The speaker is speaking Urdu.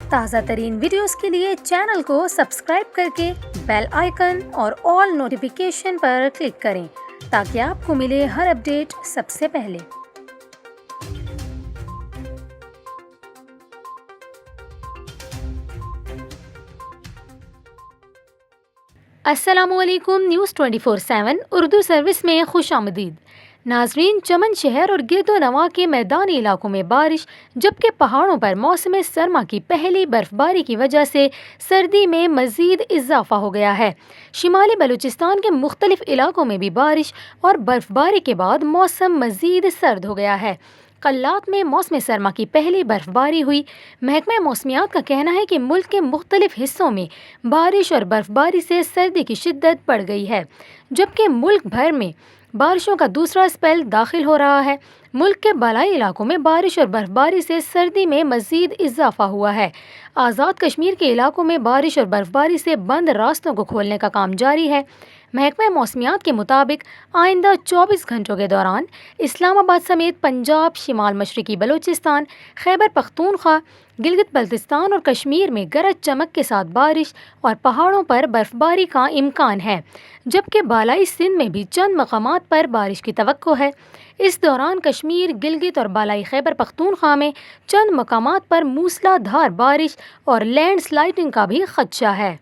تازہ ترین ویڈیوز کے لیے چینل کو سبسکرائب کر کے بیل آئیکن اور آل نوٹیفیکیشن پر کلک کریں تاکہ آپ کو ملے ہر اپڈیٹ سب سے پہلے۔ السلام علیکم، نیوز 24/7 اردو سروس میں خوش آمدید۔ ناظرین، چمن شہر اور گرد و نواح کے میدانی علاقوں میں بارش، جبکہ پہاڑوں پر موسم سرما کی پہلی برف باری کی وجہ سے سردی میں مزید اضافہ ہو گیا ہے۔ شمالی بلوچستان کے مختلف علاقوں میں بھی بارش اور برف باری کے بعد موسم مزید سرد ہو گیا ہے۔ قلات میں موسم سرما کی پہلی برف باری ہوئی۔ محکمہ موسمیات کا کہنا ہے کہ ملک کے مختلف حصوں میں بارش اور برف باری سے سردی کی شدت بڑھ گئی ہے، جبکہ ملک بھر میں بارشوں کا دوسرا اسپیل داخل ہو رہا ہے۔ ملک کے بالائی علاقوں میں بارش اور برف باری سے سردی میں مزید اضافہ ہوا ہے۔ آزاد کشمیر کے علاقوں میں بارش اور برف باری سے بند راستوں کو کھولنے کا کام جاری ہے۔ محکمہ موسمیات کے مطابق آئندہ 24 گھنٹوں کے دوران اسلام آباد سمیت پنجاب، شمال مشرقی بلوچستان، خیبر پختونخوا، گلگت بلتستان اور کشمیر میں گرج چمک کے ساتھ بارش اور پہاڑوں پر برف باری کا امکان ہے، جبکہ بالائی سندھ میں بھی چند مقامات پر بارش کی توقع ہے۔ اس دوران کشمیر، گلگت اور بالائی خیبر پختونخوا میں چند مقامات پر موسلا دھار بارش اور لینڈ سلائڈنگ کا بھی خدشہ ہے۔